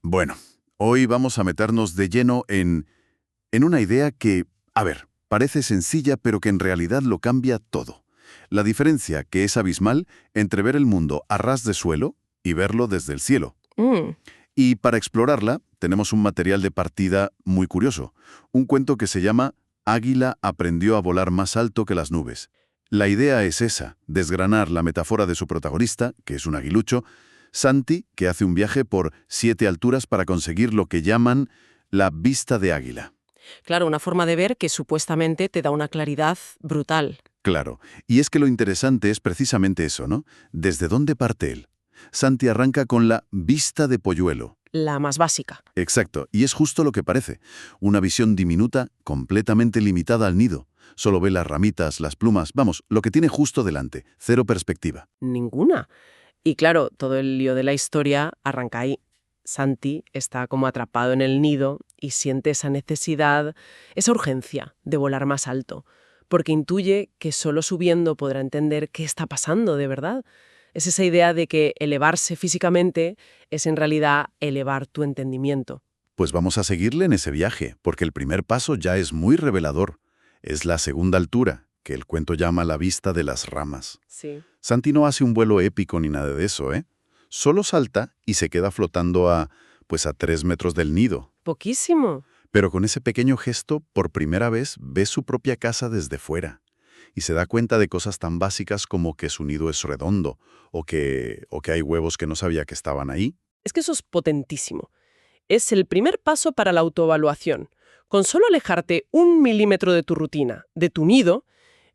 Bueno, hoy vamos a meternos de lleno en una idea que, a ver, parece sencilla pero que en realidad lo cambia todo. La diferencia, que es abismal, entre ver el mundo a ras de suelo y verlo desde el cielo. Mm, Y para explorarla, tenemos un material de partida muy curioso, un cuento que se llama Águila aprendió a volar más alto que las nubes. La idea es esa, desgranar la metáfora de su protagonista, que es un aguilucho, Santi, que hace un viaje por 7 alturas para conseguir lo que llaman la vista de águila. claro, una forma de ver que supuestamente te da una claridad brutal. Claro, y es que lo interesante es precisamente eso, ¿no? ¿Desde dónde parte él? Santi arranca con la vista de polluelo. La más básica. Exacto, y es justo lo que parece. Una visión diminuta, completamente limitada al nido. Solo ve las ramitas, las plumas, vamos, lo que tiene justo delante, cero perspectiva. Ninguna. Y claro, todo el lío de la historia arranca ahí. Santi está como atrapado en el nido y siente esa necesidad, esa urgencia de volar más alto, porque intuye que solo subiendo podrá entender qué está pasando de verdad. Es esa idea de que elevarse físicamente es en realidad elevar tu entendimiento. Pues vamos a seguirle en ese viaje, porque el primer paso ya es muy revelador. Es la segunda altura, que el cuento llama la vista de las ramas. Sí. Santi no hace un vuelo épico ni nada de eso, ¿eh? Solo salta y se queda flotando pues a 3 metros del nido. Poquísimo. Pero con ese pequeño gesto, por primera vez, ve su propia casa desde fuera. Y se da cuenta de cosas tan básicas como que su nido es redondo, o que hay huevos que no sabía que estaban ahí. Es que eso es potentísimo. Es el primer paso para la autoevaluación. Con solo alejarte 1 milímetro de tu rutina, de tu nido,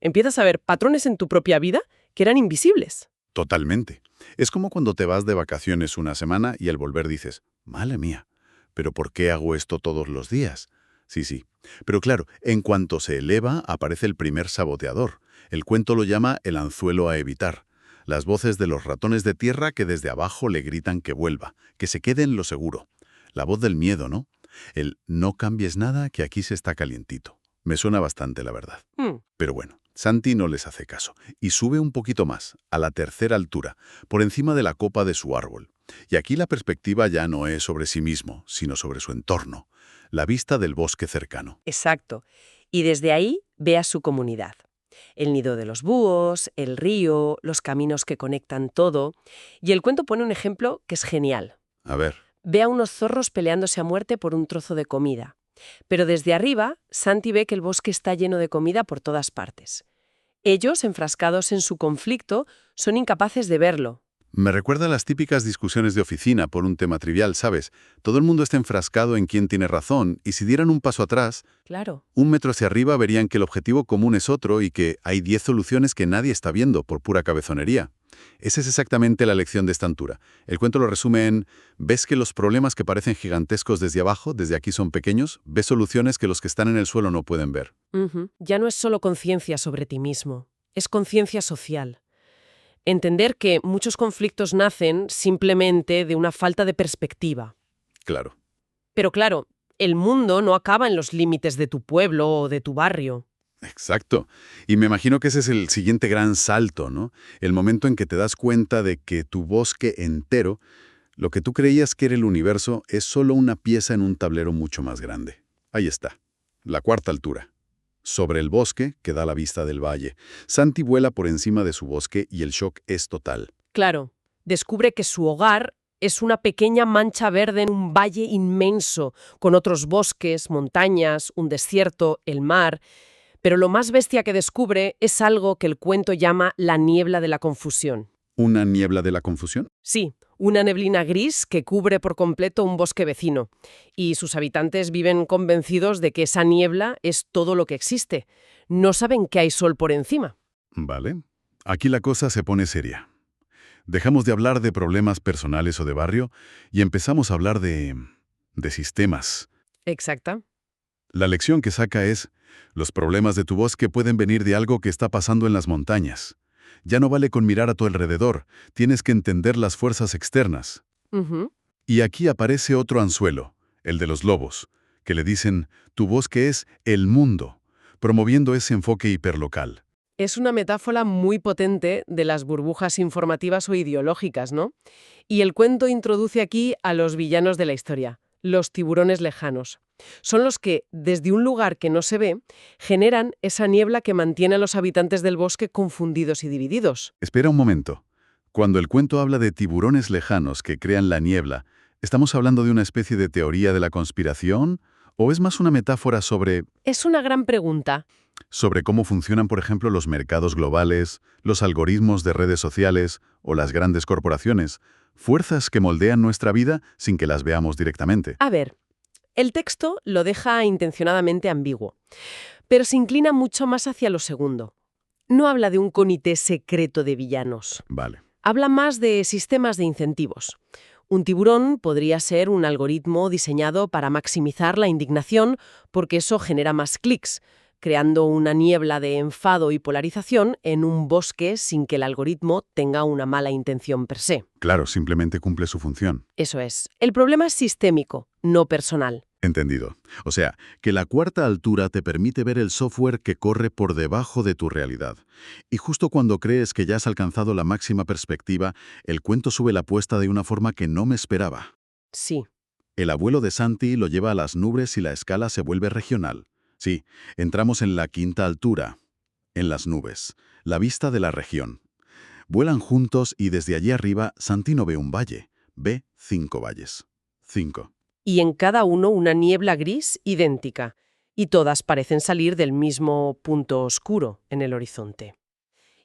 empiezas a ver patrones en tu propia vida que eran invisibles. Totalmente. Es como cuando te vas de vacaciones una semana y al volver dices, «Madre mía, ¿pero por qué hago esto todos los días?» Sí, sí. Pero claro, en cuanto se eleva, aparece el primer saboteador. El cuento lo llama el anzuelo a evitar. Las voces de los ratones de tierra que desde abajo le gritan que vuelva, que se quede en lo seguro. La voz del miedo, ¿no? El «no cambies nada, que aquí se está calientito». Me suena bastante, la verdad. Hmm, Pero bueno, Santi no les hace caso y sube un poquito más, a la tercera altura, por encima de la copa de su árbol. Y aquí la perspectiva ya no es sobre sí mismo, sino sobre su entorno, la vista del bosque cercano. exacto. Y desde ahí ve a su comunidad. El nido de los búhos, el río, los caminos que conectan todo. Y el cuento pone un ejemplo que es genial. A ver, Ve a unos zorros peleándose a muerte por un trozo de comida. Pero desde arriba, Santi ve que el bosque está lleno de comida por todas partes. Ellos, enfrascados en su conflicto, son incapaces de verlo. me recuerda a las típicas discusiones de oficina por un tema trivial, ¿sabes? Todo el mundo está enfrascado en quién tiene razón y si dieran un paso atrás, Claro. un metro hacia arriba verían que el objetivo común es otro y que hay 10 soluciones que nadie está viendo por pura cabezonería. Esa es exactamente la lección de esta altura. El cuento lo resume en, ¿ves que los problemas que parecen gigantescos desde abajo, desde aquí son pequeños? ¿Ves soluciones que los que están en el suelo no pueden ver? Ujú. Ya no es solo conciencia sobre ti mismo, es conciencia social. Entender que muchos conflictos nacen simplemente de una falta de perspectiva. Claro. Pero claro, el mundo no acaba en los límites de tu pueblo o de tu barrio. Exacto. Y me imagino que ese es el siguiente gran salto, ¿no? El momento en que te das cuenta de que tu bosque entero, lo que tú creías que era el universo, es solo una pieza en un tablero mucho más grande. Ahí está. La cuarta altura. Sobre el bosque queda la vista del valle. Santi vuela por encima de su bosque y el shock es total. Claro, descubre que su hogar es una pequeña mancha verde en un valle inmenso, con otros bosques, montañas, un desierto, el mar. Pero lo más bestia que descubre es algo que el cuento llama la niebla de la confusión. ¿Una niebla de la confusión? Sí, una neblina gris que cubre por completo un bosque vecino. Y sus habitantes viven convencidos de que esa niebla es todo lo que existe. No saben que hay sol por encima. Vale. Aquí la cosa se pone seria. Dejamos de hablar de problemas personales o de barrio y empezamos a hablar de sistemas. Exacta. La lección que saca es, los problemas de tu bosque pueden venir de algo que está pasando en las montañas. Ya no vale con mirar a tu alrededor, tienes que entender las fuerzas externas. Ujú. Y aquí aparece otro anzuelo, el de los lobos, que le dicen, tu bosque es el mundo, promoviendo ese enfoque hiperlocal. Es una metáfora muy potente de las burbujas informativas o ideológicas, ¿no? Y el cuento introduce aquí a los villanos de la historia, los tiburones lejanos. Son los que, desde un lugar que no se ve, generan esa niebla que mantiene a los habitantes del bosque confundidos y divididos. Espera un momento. Cuando el cuento habla de tiburones lejanos que crean la niebla, ¿estamos hablando de una especie de teoría de la conspiración? ¿O es más una metáfora Es una gran pregunta. sobre cómo funcionan, por ejemplo, los mercados globales, los algoritmos de redes sociales o las grandes corporaciones, fuerzas que moldean nuestra vida sin que las veamos directamente? A ver, el texto lo deja intencionadamente ambiguo, pero se inclina mucho más hacia lo segundo. No habla de un comité secreto de villanos. Vale. Habla más de sistemas de incentivos. Un tiburón podría ser un algoritmo diseñado para maximizar la indignación porque eso genera más clics, creando una niebla de enfado y polarización en un bosque sin que el algoritmo tenga una mala intención per se. Claro, simplemente cumple su función. Eso es. El problema es sistémico, no personal. Entendido. O sea, que la cuarta altura te permite ver el software que corre por debajo de tu realidad. Y justo cuando crees que ya has alcanzado la máxima perspectiva, el cuento sube la apuesta de una forma que no me esperaba. Sí. El abuelo de Santi lo lleva a las nubes y la escala se vuelve regional. Sí, entramos en la quinta altura, en las nubes, la vista de la región. Vuelan juntos y desde allí arriba Santi no ve un valle, ve 5 valles. 5. Y en cada uno una niebla gris idéntica, y todas parecen salir del mismo punto oscuro en el horizonte.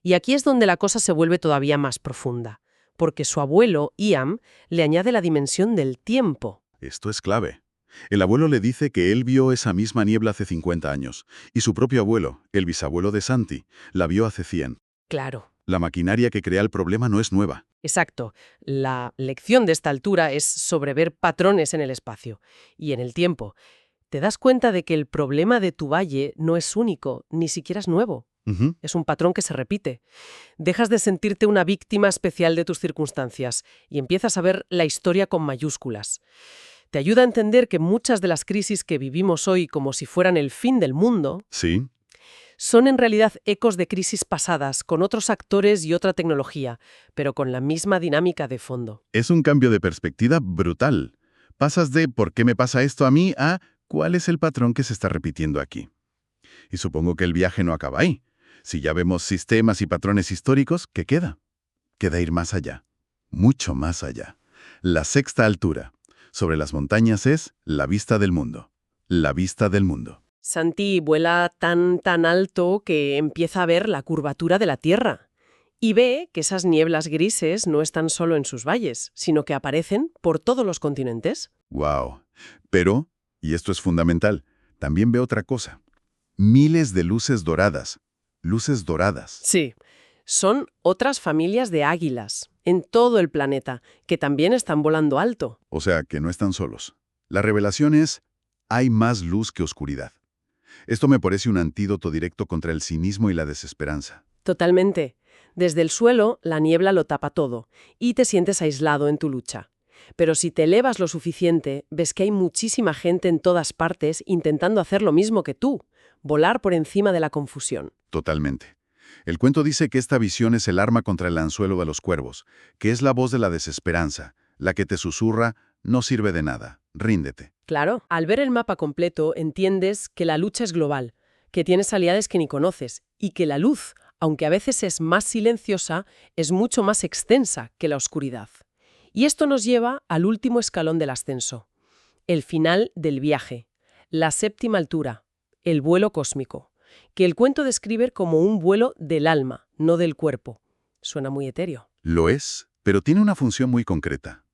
Y aquí es donde la cosa se vuelve todavía más profunda, porque su abuelo, Iam, le añade la dimensión del tiempo. Esto es clave. El abuelo le dice que él vio esa misma niebla hace 50 años, y su propio abuelo, el bisabuelo de Santi, la vio hace 100. Claro. La maquinaria que crea el problema no es nueva. Exacto. La lección de esta altura es sobre ver patrones en el espacio y en el tiempo. Te das cuenta de que el problema de tu valle no es único, ni siquiera es nuevo. Ujú. Es un patrón que se repite. Dejas de sentirte una víctima especial de tus circunstancias y empiezas a ver la historia con mayúsculas. Te ayuda a entender que muchas de las crisis que vivimos hoy como si fueran el fin del mundo Sí. son en realidad ecos de crisis pasadas, con otros actores y otra tecnología, pero con la misma dinámica de fondo. Es un cambio de perspectiva brutal. Pasas de ¿por qué me pasa esto a mí? A ¿cuál es el patrón que se está repitiendo aquí? Y supongo que el viaje no acaba ahí. Si ya vemos sistemas y patrones históricos, ¿qué queda? Queda ir más allá. Mucho más allá. La sexta altura. Sobre las montañas es la vista del mundo. La vista del mundo. Santi vuela tan alto que empieza a ver la curvatura de la Tierra y ve que esas nieblas grises no están solo en sus valles, sino que aparecen por todos los continentes. ¡Wow! Pero, y esto es fundamental, también ve otra cosa. Miles de luces doradas. Luces doradas. Sí, son otras familias de águilas en todo el planeta que también están volando alto. O sea, que no están solos. La revelación es, hay más luz que oscuridad. Esto me parece un antídoto directo contra el cinismo y la desesperanza. Totalmente. Desde el suelo, la niebla lo tapa todo y te sientes aislado en tu lucha. Pero si te elevas lo suficiente, ves que hay muchísima gente en todas partes intentando hacer lo mismo que tú, volar por encima de la confusión. Totalmente. El cuento dice que esta visión es el arma contra el anzuelo de los cuervos, que es la voz de la desesperanza, la que te susurra, no sirve de nada, ríndete. Claro, al ver el mapa completo entiendes que la lucha es global, que tienes aliados que ni conoces y que la luz, aunque a veces es más silenciosa, es mucho más extensa que la oscuridad. Y esto nos lleva al último escalón del ascenso, el final del viaje, la séptima altura, el vuelo cósmico, que el cuento describe como un vuelo del alma, no del cuerpo. Suena muy etéreo. Lo es, pero tiene una función muy concreta.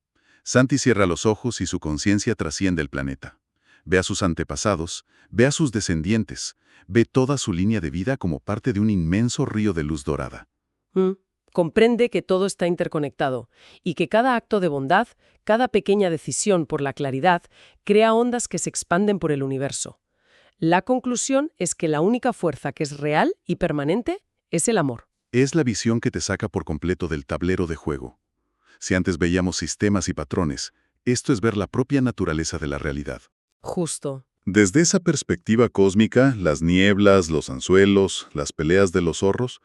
Santi cierra los ojos y su conciencia trasciende el planeta. Ve a sus antepasados, ve a sus descendientes, ve toda su línea de vida como parte de un inmenso río de luz dorada. Comprende que todo está interconectado y que cada acto de bondad, cada pequeña decisión por la claridad, crea ondas que se expanden por el universo. La conclusión es que la única fuerza que es real y permanente es el amor. Es la visión que te saca por completo del tablero de juego. Si antes veíamos sistemas y patrones, esto es ver la propia naturaleza de la realidad. Justo. Desde esa perspectiva cósmica, las nieblas, los anzuelos, las peleas de los zorros,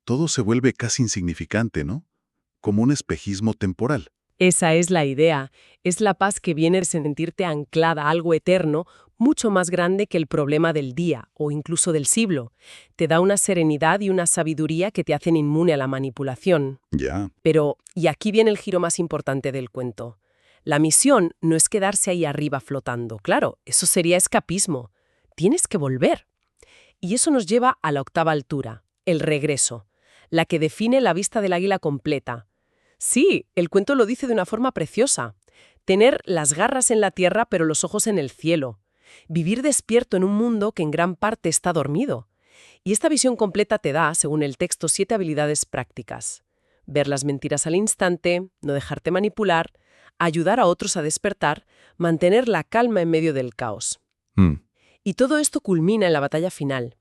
todo se vuelve casi insignificante, ¿no? Como un espejismo temporal. Esa es la idea. Es la paz que viene de sentirte anclada a algo eterno, mucho más grande que el problema del día o incluso del siglo. Te da una serenidad y una sabiduría que te hacen inmune a la manipulación. Ya, Pero, y aquí viene el giro más importante del cuento. La misión no es quedarse ahí arriba flotando. Claro, eso sería escapismo. Tienes que volver. Y eso nos lleva a la octava altura, el regreso, la que define la vista del águila completa. Sí, el cuento lo dice de una forma preciosa. Tener las garras en la tierra pero los ojos en el cielo. Vivir despierto en un mundo que en gran parte está dormido. Y esta visión completa te da, según el texto, 7 habilidades prácticas. Ver las mentiras al instante, no dejarte manipular, ayudar a otros a despertar, mantener la calma en medio del caos. Y todo esto culmina en la batalla final.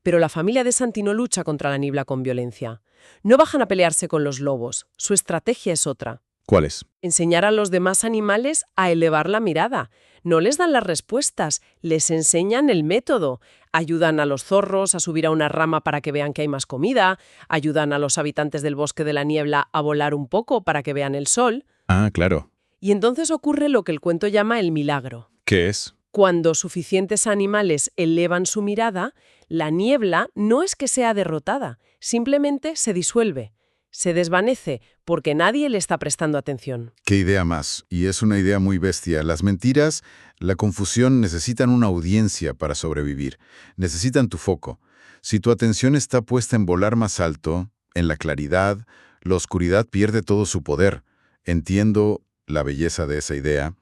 Pero la familia de Santi no lucha contra la niebla con violencia. No bajan a pelearse con los lobos. Su estrategia es otra. ¿cuál es? Enseñar a los demás animales a elevar la mirada. No les dan las respuestas, les enseñan el método. Ayudan a los zorros a subir a una rama para que vean que hay más comida, ayudan a los habitantes del bosque de la niebla a volar un poco para que vean el sol. Ah, claro. Y entonces ocurre lo que el cuento llama el milagro. ¿Qué es? Cuando suficientes animales elevan su mirada, la niebla no es que sea derrotada, simplemente se disuelve, se desvanece, porque nadie le está prestando atención. Qué idea más, y es una idea muy bestia. Las mentiras, la confusión necesitan una audiencia para sobrevivir. Necesitan tu foco. Si tu atención está puesta en volar más alto, en la claridad, la oscuridad pierde todo su poder. Entiendo la belleza de esa idea,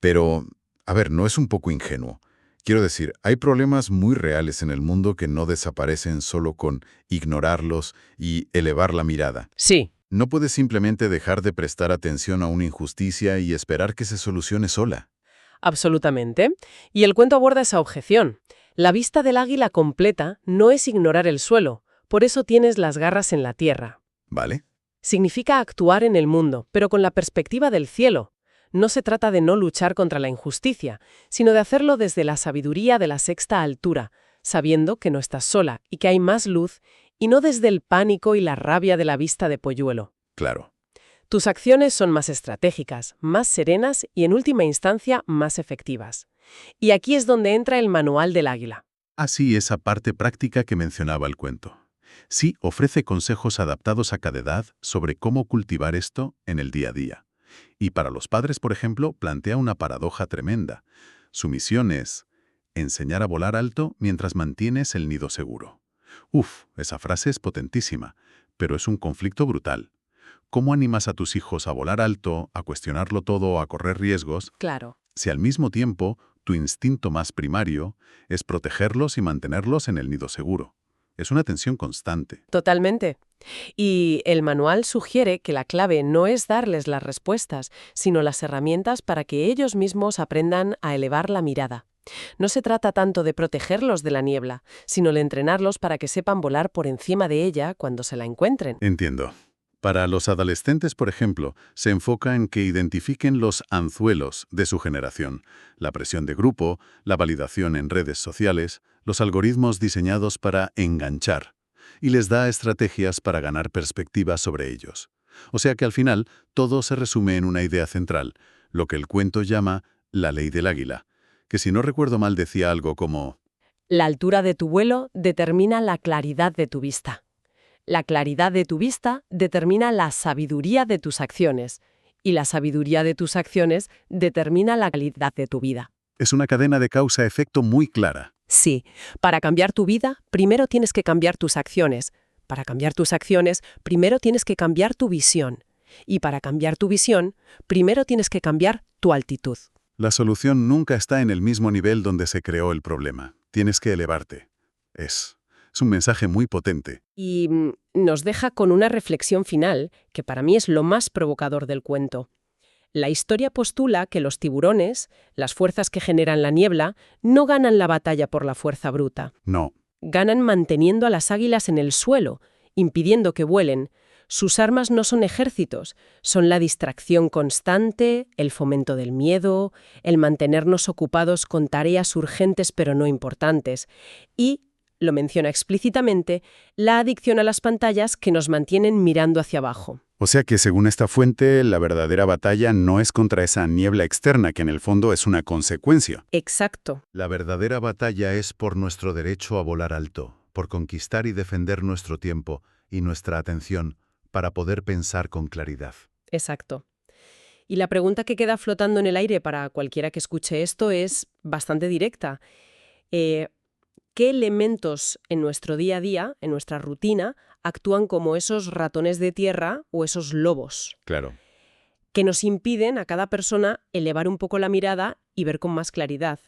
pero, a ver, ¿no es un poco ingenuo? Quiero decir, hay problemas muy reales en el mundo que no desaparecen solo con ignorarlos y elevar la mirada. Sí, No puedes simplemente dejar de prestar atención a una injusticia y esperar que se solucione sola. absolutamente. Y el cuento aborda esa objeción. La vista del águila completa no es ignorar el suelo, por eso tienes las garras en la tierra. ¿Vale? Significa actuar en el mundo, pero con la perspectiva del cielo. No se trata de no luchar contra la injusticia, sino de hacerlo desde la sabiduría de la sexta altura, sabiendo que no estás sola y que hay más luz, y no desde el pánico y la rabia de la vista de polluelo. Claro. Tus acciones son más estratégicas, más serenas y, en última instancia, más efectivas. Y aquí es donde entra el manual del águila. Así esa parte práctica que mencionaba el cuento. Sí, ofrece consejos adaptados a cada edad sobre cómo cultivar esto en el día a día. Y para los padres, por ejemplo, plantea una paradoja tremenda. Su misión es enseñar a volar alto mientras mantienes el nido seguro. Uf, esa frase es potentísima, pero es un conflicto brutal. ¿Cómo animas a tus hijos a volar alto, a cuestionarlo todo, a correr riesgos, Claro. si al mismo tiempo tu instinto más primario es protegerlos y mantenerlos en el nido seguro? Es una tensión constante. Totalmente. Y el manual sugiere que la clave no es darles las respuestas, sino las herramientas para que ellos mismos aprendan a elevar la mirada. No se trata tanto de protegerlos de la niebla, sino de entrenarlos para que sepan volar por encima de ella cuando se la encuentren. Entiendo. Para los adolescentes, por ejemplo, se enfoca en que identifiquen los anzuelos de su generación, la presión de grupo, la validación en redes sociales, los algoritmos diseñados para enganchar, y les da estrategias para ganar perspectiva sobre ellos. O sea que al final todo se resume en una idea central, lo que el cuento llama la ley del águila, que si no recuerdo mal decía algo como: La altura de tu vuelo determina la claridad de tu vista. La claridad de tu vista determina la sabiduría de tus acciones, y la sabiduría de tus acciones determina la calidad de tu vida. es una cadena de causa-efecto muy clara. Sí, para cambiar tu vida, primero tienes que cambiar tus acciones. Para cambiar tus acciones, primero tienes que cambiar tu visión. Y para cambiar tu visión, primero tienes que cambiar tu altitud. La solución nunca está en el mismo nivel donde se creó el problema. Tienes que elevarte. Es un mensaje muy potente. Y nos deja con una reflexión final, que para mí es lo más provocador del cuento. La historia postula que los tiburones, las fuerzas que generan la niebla, no ganan la batalla por la fuerza bruta. No, Ganan manteniendo a las águilas en el suelo, impidiendo que vuelen, Sus armas no son ejércitos, son la distracción constante, el fomento del miedo, el mantenernos ocupados con tareas urgentes pero no importantes y, lo menciona explícitamente, la adicción a las pantallas que nos mantienen mirando hacia abajo. O sea que, según esta fuente, la verdadera batalla no es contra esa niebla externa, que en el fondo es una consecuencia. Exacto. La verdadera batalla es por nuestro derecho a volar alto, por conquistar y defender nuestro tiempo y nuestra atención para poder pensar con claridad. Exacto. Y la pregunta que queda flotando en el aire para cualquiera que escuche esto es bastante directa. ¿Qué elementos en nuestro día a día, en nuestra rutina, actúan como esos ratones de tierra o esos lobos, Claro. que nos impiden a cada persona elevar un poco la mirada y ver con más claridad?